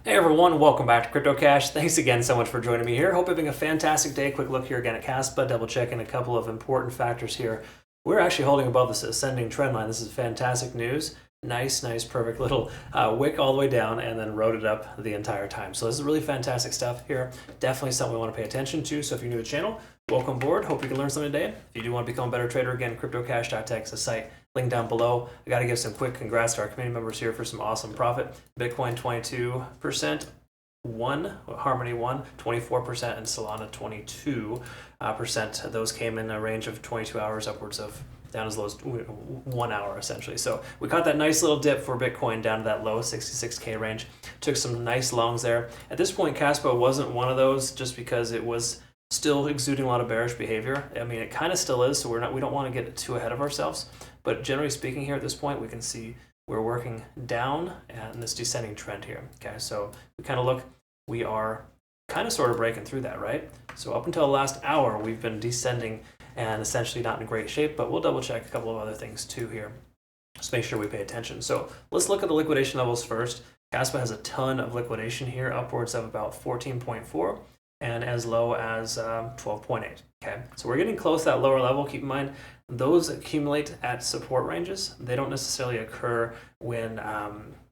Hey everyone, welcome back to CryptoCache. Thanks again so much for joining me here. Hope you're having a fantastic day. Quick look here again at KAS, but double checking a couple of important factors here. We're actually holding above this ascending trend line. This is fantastic news. Nice, perfect little wick all the way down and then rode it up the entire time. So this is really fantastic stuff here. Definitely something we want to pay attention to. So if you're new to the channel, welcome aboard. Hope you can learn something today. If you do want to become a better trader, again, CryptoCache.tech is the site. Link down below. I got to give some quick congrats to our community members here for some awesome profit. Bitcoin 22%. Harmony 24%, and Solana 22%. Those came in a range of 22 hours upwards of down as low as 1 hour essentially. So we caught that nice little dip for Bitcoin down to that low 66K range. Took some nice longs there. At this point, Caspo wasn't one of those just because it was still exuding a lot of bearish behavior. I mean, it kind of still is, so we don't want to get too ahead of ourselves. But generally speaking here at this point, we can see we're working down and this descending trend here. Okay, so we kind of look, we are kind of sort of breaking through that, right? So up until the last hour, we've been descending and essentially not in great shape, but we'll double check a couple of other things too here. Just make sure we pay attention. So let's look at the liquidation levels first. Caspa has a ton of liquidation here, upwards of about 14.4 and as low as 12.8. Okay, so we're getting close to that lower level. Keep in mind, those accumulate at support ranges. They don't necessarily occur when,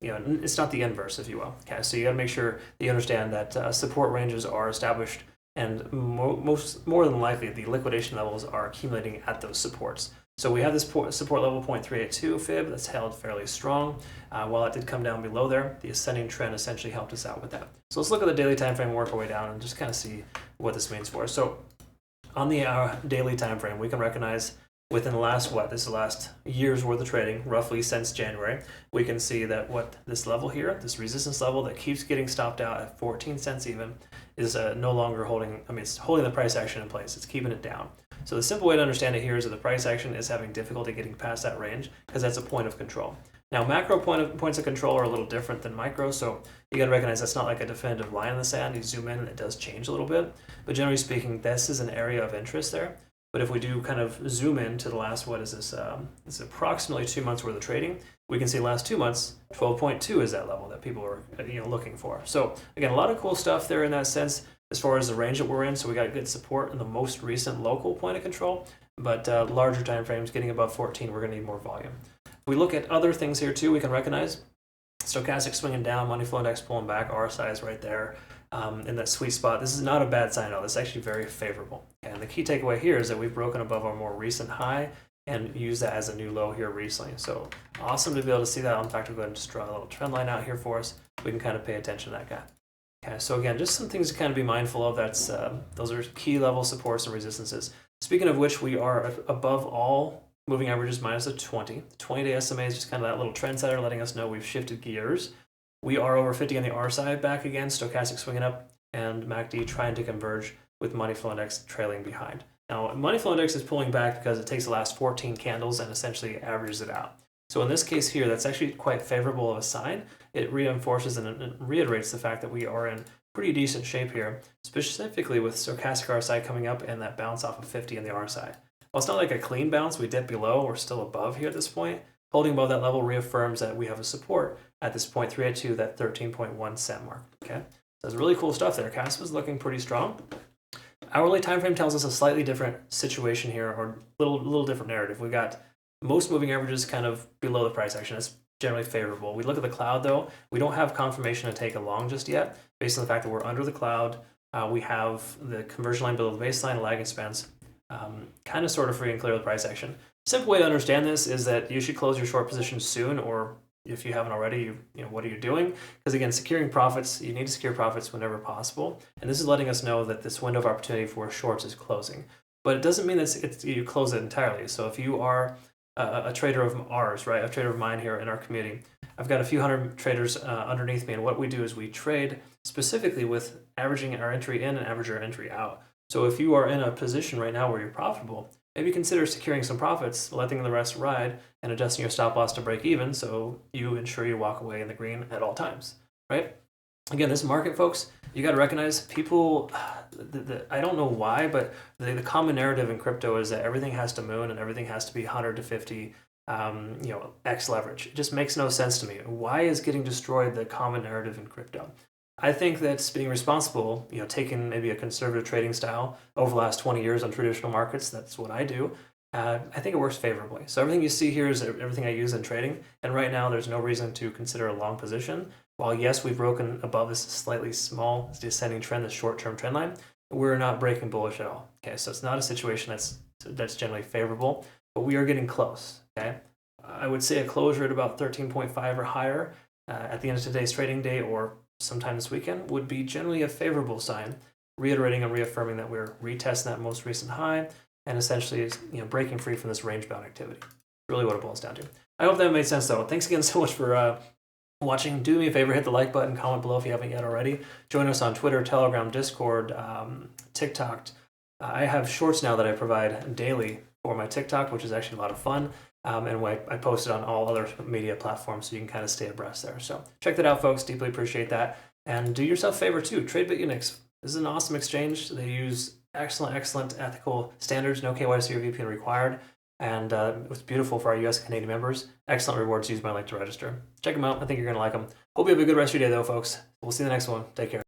it's not the inverse, if you will. Okay, so you got to make sure that you understand that support ranges are established, and more than likely, the liquidation levels are accumulating at those supports. So we have this support level 0.382 fib that's held fairly strong. While it did come down below there, the ascending trend essentially helped us out with that. So let's look at the daily time frame, work our way down, and just kind of see what this means for us. So on the daily time frame, we can recognize within the last, this is the last year's worth of trading, roughly since January, we can see that what this level here, this resistance level that keeps getting stopped out at 14 cents even, is no longer holding, it's holding the price action in place. It's keeping it down. So the simple way to understand it here is that the price action is having difficulty getting past that range because that's a point of control. Now, macro points of control are a little different than micro, so you got to recognize that's not like a definitive line in the sand. You zoom in and it does change a little bit, but generally speaking, this is an area of interest there. But if we do kind of zoom in to the last, what is this? This is approximately 2 months worth of trading. We can see the last 2 months, 12.2 is that level that people are looking for. So again, a lot of cool stuff there in that sense as far as the range that we're in. So we got good support in the most recent local point of control, but larger time frames getting above 14, we're going to need more volume. If we look at other things here too, we can recognize stochastic swinging down, money flow index pulling back, RSI is right there. In that sweet spot. This is not a bad sign at all. This is actually very favorable. And the key takeaway here is that we've broken above our more recent high and used that as a new low here recently. So awesome to be able to see that. In fact, we'll go ahead and just draw a little trend line out here for us. We can kind of pay attention to that guy. Okay, so again, just some things to kind of be mindful of. That's those are key level supports and resistances. Speaking of which, we are above all moving averages minus the 20. The 20-day SMA is just kind of that little trend setter letting us know we've shifted gears. We are over 50 on the R side back again, stochastic swinging up, and MACD trying to converge with money flow index trailing behind. Now, money flow index is pulling back because it takes the last 14 candles and essentially averages it out. So in this case here, that's actually quite favorable of a sign. It reinforces and it reiterates the fact that we are in pretty decent shape here, specifically with stochastic RSI coming up and that bounce off of 50 on the R side. While it's not like a clean bounce, we dip below, we're still above here at this point. Holding above that level reaffirms that we have a support at this 0.382, that 13.1 cent mark. Okay, so that's really cool stuff there. CAS was looking pretty strong. Hourly time frame tells us a slightly different situation here, or little different narrative. We got most moving averages kind of below the price action. That's generally favorable. We look at the cloud though. We don't have confirmation to take a long just yet, based on the fact that we're under the cloud. We have the conversion line below the baseline, lag expense, kind of sort of free and clear of the price action. Simple way to understand this is that you should close your short position soon, or if you haven't already, what are you doing? Because again, securing profits, you need to secure profits whenever possible. And this is letting us know that this window of opportunity for shorts is closing. But it doesn't mean that you close it entirely. So if you are a trader of ours, right, a trader of mine here in our community, I've got a few hundred traders underneath me. And what we do is we trade specifically with averaging our entry in and average our entry out. So if you are in a position right now where you're profitable, maybe consider securing some profits, letting the rest ride, and adjusting your stop loss to break even so you ensure you walk away in the green at all times, right? Again, this market, folks, you got to recognize people, I don't know why, but the common narrative in crypto is that everything has to moon and everything has to be 100 to 50 X leverage. It just makes no sense to me. Why is getting destroyed the common narrative in crypto? I think that's being responsible, taking maybe a conservative trading style over the last 20 years on traditional markets. That's what I do. I think it works favorably. So everything you see here is everything I use in trading. And right now, there's no reason to consider a long position. While yes, we've broken above this slightly small descending trend, this short-term trend line, we're not breaking bullish at all. Okay, so it's not a situation that's generally favorable, but we are getting close. Okay, I would say a closure at about 13.5 or higher at the end of today's trading day or sometime this weekend would be generally a favorable sign, reiterating and reaffirming that we're retesting that most recent high and essentially is breaking free from this range-bound activity. Really what it boils down to. I hope that made sense though. Thanks again so much for watching. Do me a favor, hit the like button, comment below if you haven't yet already. Join us on Twitter, Telegram, Discord, TikTok. I have shorts now that I provide daily for my TikTok, which is actually a lot of fun. And I post it on all other media platforms so you can kind of stay abreast there. So check that out, folks. Deeply appreciate that. And do yourself a favor too. Trade BitUnix. This is an awesome exchange. They use excellent ethical standards. No KYC or VPN required. And it's beautiful for our US and Canadian members. Excellent rewards. Use my link to register. Check them out. I think you're going to like them. Hope you have a good rest of your day, though, folks. We'll see you in the next one. Take care.